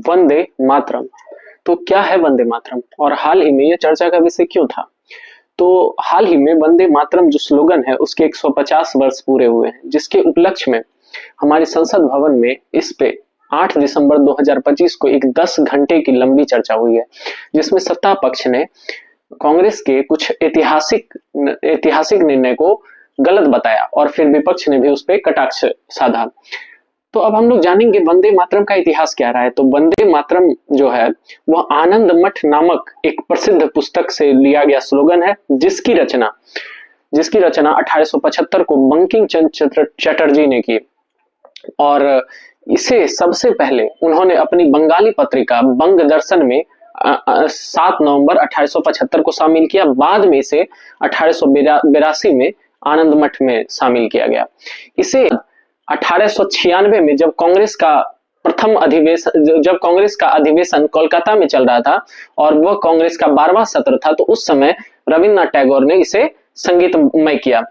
वंदे मातरम। तो क्या है वंदे मातरम और हाल ही में यह चर्चा का विषय क्यों था? तो हाल ही में वंदे मातरम जो स्लोगन है उसके 150 वर्ष पूरे हुए हैं, जिसके उपलक्ष्य में हमारे संसद भवन में इस पे 8 दिसंबर 2025 को एक 10 घंटे की लंबी चर्चा हुई है, जिसमें सत्ता पक्ष ने कांग्रेस के कुछ ऐतिहासिक निर्णय को गलत बताया और फिर विपक्ष ने भी उस पर कटाक्ष साधा। तो अब हम लोग जानेंगे वंदे मातरम का इतिहास क्या रहा है। तो वंदे मातरम जो है वह आनंद मठ नामक एक प्रसिद्ध पुस्तक से लिया गया स्लोगन है, जिसकी रचना 1875 को बंकिम चंद्र चटर्जी ने की। और इसे सबसे पहले उन्होंने अपनी बंगाली पत्रिका बंग दर्शन में 7 नवंबर 1875 को शामिल किया। बाद में इसे 1882 में आनंद मठ में शामिल किया गया। इसे 1896 में जब कांग्रेस का अधिवेशन कोलकाता में चल रहा था और वह कांग्रेस का 12वां सत्र था, तो उस समय रविन्द्रनाथ टैगोर ने इसे संगीतमय किया।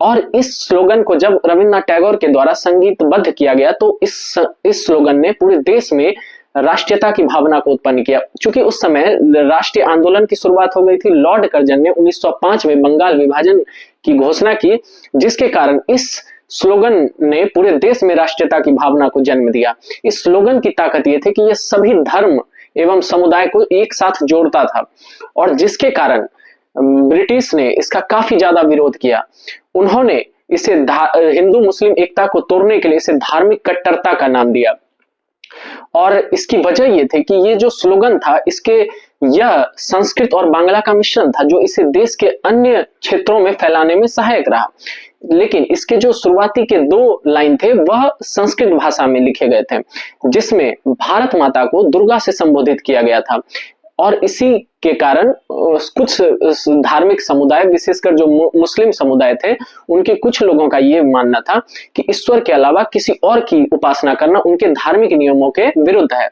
और इस स्लोगन को जब रविन्द्रनाथ टैगोर के द्वारा संगीतबद्ध किया गया तो इस स्लोगन ने पूरे देश में राष्ट्रीयता की भावना को उत्पन्न किया। चूंकि उस समय राष्ट्रीय आंदोलन की शुरुआत हो गई थी। लॉर्ड कर्जन ने 1905 में बंगाल विभाजन की घोषणा की, जिसके कारण इस स्लोगन ने पूरे देश में राष्ट्रीयता की भावना को जन्म दिया। इस स्लोगन की ताकत यह थी कि यह सभी धर्म एवं समुदाय को एक साथ जोड़ता था, और जिसके कारण ब्रिटिश ने इसका काफी ज्यादा विरोध किया। उन्होंने इसे हिंदू मुस्लिम एकता को तोड़ने के लिए इसे धार्मिक कट्टरता का नाम दिया। और इसकी वजह यह थी कि ये जो स्लोगन था यह संस्कृत और बांग्ला का मिश्रण था, जो इसे देश के अन्य क्षेत्रों में फैलाने में सहायक रहा। लेकिन इसके जो शुरुआती के 2 लाइन थे वह संस्कृत भाषा में लिखे गए थे, जिसमें भारत माता को दुर्गा से संबोधित किया गया था। और इसी के कारण कुछ धार्मिक समुदाय, विशेषकर जो मुस्लिम समुदाय थे, उनके कुछ लोगों का यह मानना था कि ईश्वर के अलावा किसी और की उपासना करना उनके धार्मिक नियमों के विरुद्ध है।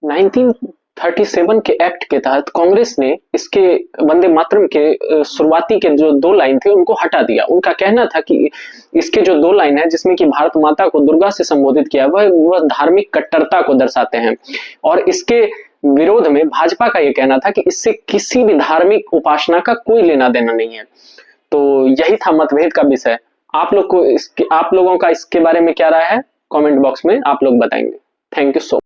1937 के एक्ट के तहत कांग्रेस ने इसके वंदे मातरम के शुरुआती के जो 2 लाइन थे उनको हटा दिया। उनका कहना था कि इसके जो 2 लाइन है जिसमें कि भारत माता को दुर्गा से संबोधित किया वह धार्मिक कट्टरता को दर्शाते हैं, और इसके विरोध में भाजपा का यह कहना था कि इससे किसी भी धार्मिक उपासना का कोई लेना देना नहीं है। तो यही था मतभेद का विषय। आप लोगों का इसके बारे में क्या राय है, कमेंट बॉक्स में आप लोग बताएंगे। Thank you so much.